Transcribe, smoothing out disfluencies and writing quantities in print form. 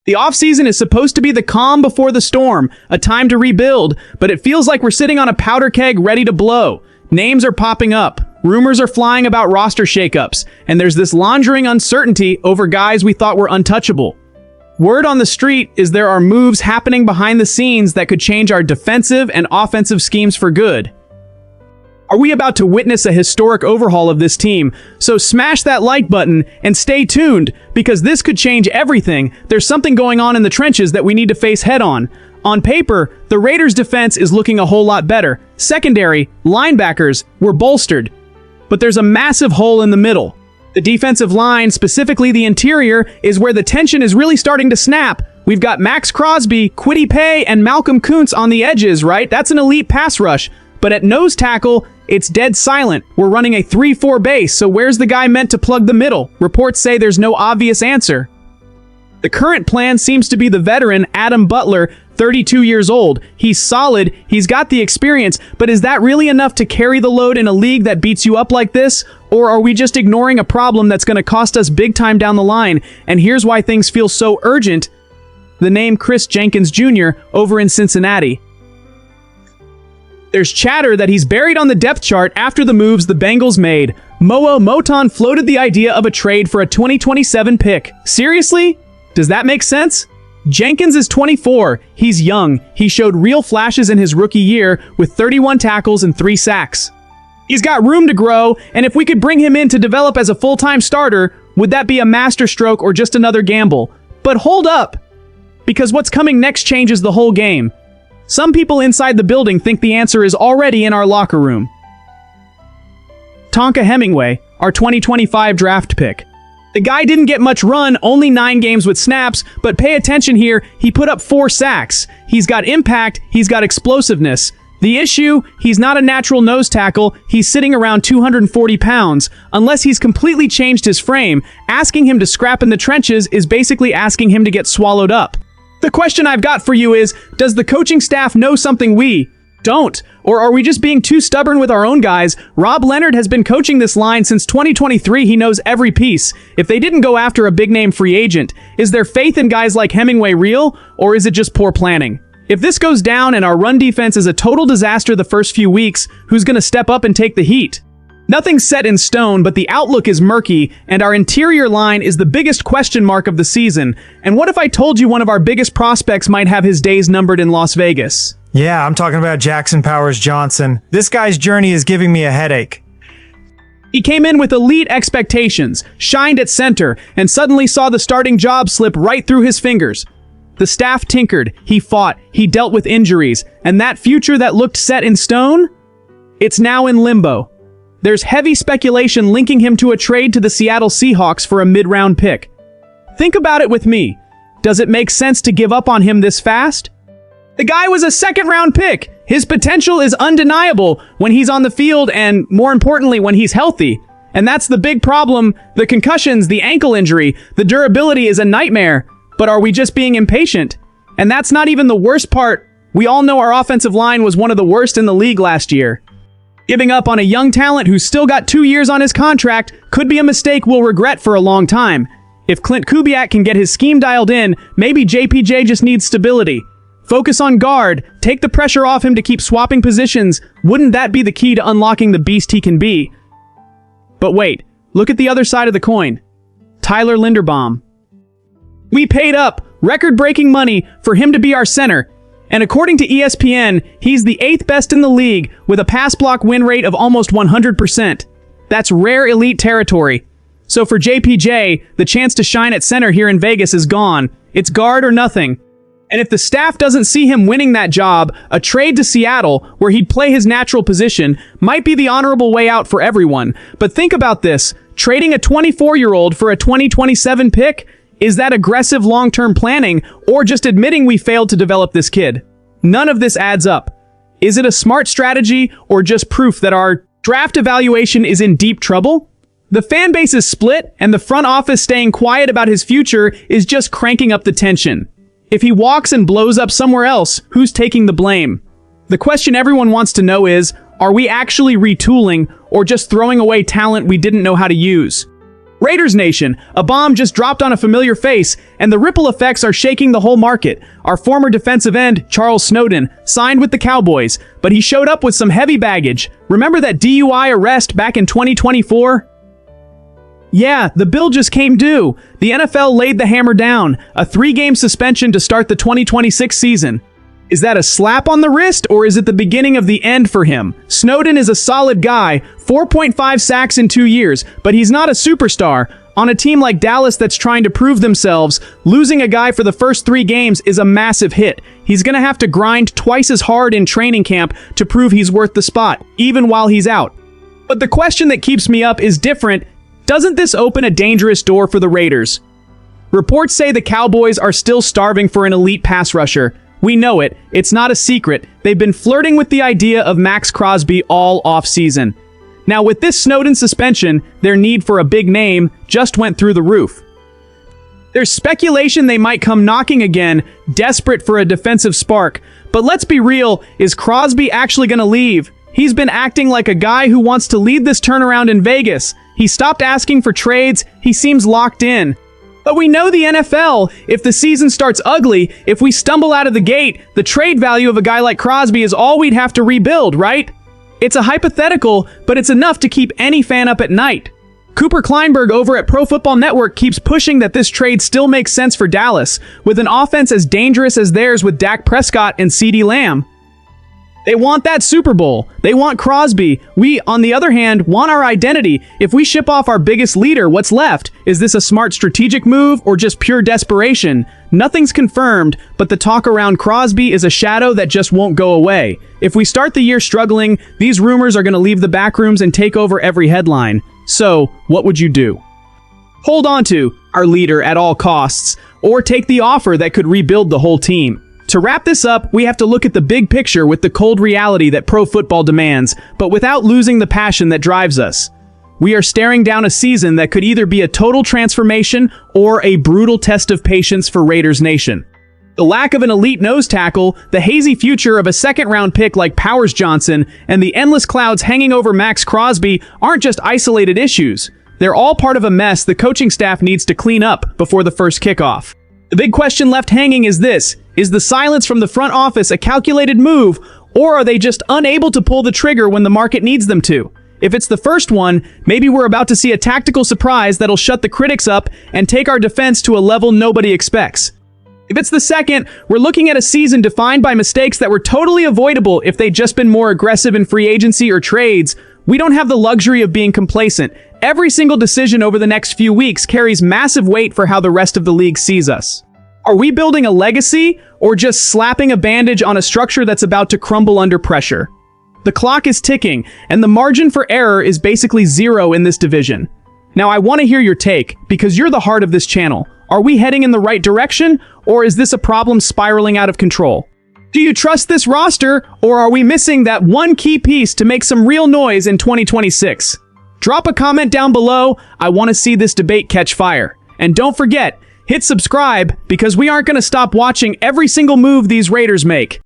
The offseason is supposed to be the calm before the storm, a time to rebuild, but it feels like we're sitting on a powder keg ready to blow. Names are popping up, rumors are flying about roster shakeups, and there's this laundering uncertainty over guys we thought were untouchable. Word on the street is there are moves happening behind the scenes that could change our defensive and offensive schemes for good. Are we about to witness a historic overhaul of this team? So smash that like button and stay tuned, because this could change everything. There's something going on in the trenches that we need to face head on. On paper, the Raiders' defense is looking a whole lot better. Secondary, linebackers were bolstered. But there's a massive hole in the middle. The defensive line, specifically the interior, is where the tension is really starting to snap. We've got Max Crosby, Kwity Paye, and Malcolm Kuntz on the edges, right? That's an elite pass rush. But at nose tackle, it's dead silent. We're running a 3-4 base, so where's the guy meant to plug the middle? Reports say there's no obvious answer. The current plan seems to be the veteran Adam Butler, 32 years old. He's solid, he's got the experience, but is that really enough to carry the load in a league that beats you up like this? Or are we just ignoring a problem that's going to cost us big time down the line? And here's why things feel so urgent. The name Chris Jenkins Jr. over in Cincinnati. There's chatter that he's buried on the depth chart after the moves the Bengals made. Moa Moton floated the idea of a trade for a 2027 pick. Seriously? Does that make sense? Jenkins is 24. He's young. He showed real flashes in his rookie year with 31 tackles and 3 sacks. He's got room to grow, and if we could bring him in to develop as a full-time starter, would that be a masterstroke or just another gamble? But hold up, because what's coming next changes the whole game. Some people inside the building think the answer is already in our locker room. Tonka Hemingway, our 2025 draft pick. The guy didn't get much run, only 9 games with snaps, but pay attention here, he put up 4 sacks. He's got impact, he's got explosiveness. The issue, he's not a natural nose tackle, he's sitting around 240 pounds. Unless he's completely changed his frame, asking him to scrap in the trenches is basically asking him to get swallowed up. The question I've got for you is, does the coaching staff know something we don't? Or are we just being too stubborn with our own guys? Rob Leonard has been coaching this line since 2023. He knows every piece. If they didn't go after a big-name free agent, is their faith in guys like Hemingway real, or is it just poor planning? If this goes down and our run defense is a total disaster the first few weeks, who's going to step up and take the heat? Nothing's set in stone, but the outlook is murky, and our interior line is the biggest question mark of the season. And what if I told you one of our biggest prospects might have his days numbered in Las Vegas? Yeah, I'm talking about Jackson Powers Johnson. This guy's journey is giving me a headache. He came in with elite expectations, shined at center, and suddenly saw the starting job slip right through his fingers. The staff tinkered, he fought, he dealt with injuries, and that future that looked set in stone? It's now in limbo. There's heavy speculation linking him to a trade to the Seattle Seahawks for a mid-round pick. Think about it with me. Does it make sense to give up on him this fast? The guy was a second-round pick. His potential is undeniable when he's on the field and, more importantly, when he's healthy. And that's the big problem. The concussions, the ankle injury, the durability is a nightmare. But are we just being impatient? And that's not even the worst part. We all know our offensive line was one of the worst in the league last year. Giving up on a young talent who's still got 2 years on his contract could be a mistake we'll regret for a long time. If Clint Kubiak can get his scheme dialed in, maybe JPJ just needs stability. Focus on guard, take the pressure off him to keep swapping positions. Wouldn't that be the key to unlocking the beast he can be? But wait, look at the other side of the coin. Tyler Linderbaum. We paid up record-breaking money for him to be our center. And according to ESPN, he's the 8th best in the league with a pass block win rate of almost 100%. That's rare elite territory. So for JPJ, the chance to shine at center here in Vegas is gone. It's guard or nothing. And if the staff doesn't see him winning that job, a trade to Seattle, where he'd play his natural position, might be the honorable way out for everyone. But think about this. Trading a 24-year-old for a 2027 pick? Is that aggressive long-term planning, or just admitting we failed to develop this kid? None of this adds up. Is it a smart strategy, or just proof that our draft evaluation is in deep trouble? The fan base is split, and the front office staying quiet about his future is just cranking up the tension. If he walks and blows up somewhere else, who's taking the blame? The question everyone wants to know is, are we actually retooling, or just throwing away talent we didn't know how to use? Raiders Nation, a bomb just dropped on a familiar face, and the ripple effects are shaking the whole market. Our former defensive end, Charles Snowden, signed with the Cowboys, but he showed up with some heavy baggage. Remember that DUI arrest back in 2024? Yeah, the bill just came due. The NFL laid the hammer down, a 3-game suspension to start the 2026 season. Is that a slap on the wrist, or is it the beginning of the end for him? Snowden is a solid guy, 4.5 sacks in 2 years, but he's not a superstar. On a team like Dallas that's trying to prove themselves, losing a guy for the first 3 games is a massive hit. He's gonna have to grind twice as hard in training camp to prove he's worth the spot, even while he's out. But the question that keeps me up is different. Doesn't this open a dangerous door for the Raiders? Reports say the Cowboys are still starving for an elite pass rusher. We know it. It's not a secret. They've been flirting with the idea of Max Crosby all offseason. Now, with this Snowden suspension, their need for a big name just went through the roof. There's speculation they might come knocking again, desperate for a defensive spark. But let's be real, is Crosby actually going to leave? He's been acting like a guy who wants to lead this turnaround in Vegas. He stopped asking for trades. He seems locked in. But we know the NFL. If the season starts ugly, if we stumble out of the gate, the trade value of a guy like Crosby is all we'd have to rebuild, right? It's a hypothetical, but it's enough to keep any fan up at night. Cooper Kleinberg over at Pro Football Network keeps pushing that this trade still makes sense for Dallas, with an offense as dangerous as theirs with Dak Prescott and CeeDee Lamb. They want that Super Bowl. They want Crosby. We, on the other hand, want our identity. If we ship off our biggest leader, what's left? Is this a smart strategic move or just pure desperation? Nothing's confirmed, but the talk around Crosby is a shadow that just won't go away. If we start the year struggling, these rumors are going to leave the backrooms and take over every headline. So, what would you do? Hold on to our leader at all costs, or take the offer that could rebuild the whole team. To wrap this up, we have to look at the big picture with the cold reality that pro football demands, but without losing the passion that drives us. We are staring down a season that could either be a total transformation or a brutal test of patience for Raiders Nation. The lack of an elite nose tackle, the hazy future of a second-round pick like Powers Johnson, and the endless clouds hanging over Max Crosby aren't just isolated issues. They're all part of a mess the coaching staff needs to clean up before the first kickoff. The big question left hanging is this: is the silence from the front office a calculated move, or are they just unable to pull the trigger when the market needs them to? If it's the first one, maybe we're about to see a tactical surprise that'll shut the critics up and take our defense to a level nobody expects. If it's the second, we're looking at a season defined by mistakes that were totally avoidable if they'd just been more aggressive in free agency or trades. We don't have the luxury of being complacent. Every single decision over the next few weeks carries massive weight for how the rest of the league sees us. Are we building a legacy, or just slapping a bandage on a structure that's about to crumble under pressure? The clock is ticking, and the margin for error is basically zero in this division. Now, I want to hear your take, because you're the heart of this channel. Are we heading in the right direction, or is this a problem spiraling out of control? Do you trust this roster, or are we missing that one key piece to make some real noise in 2026? Drop a comment down below. I want to see this debate catch fire. And don't forget, hit subscribe, because we aren't going to stop watching every single move these Raiders make.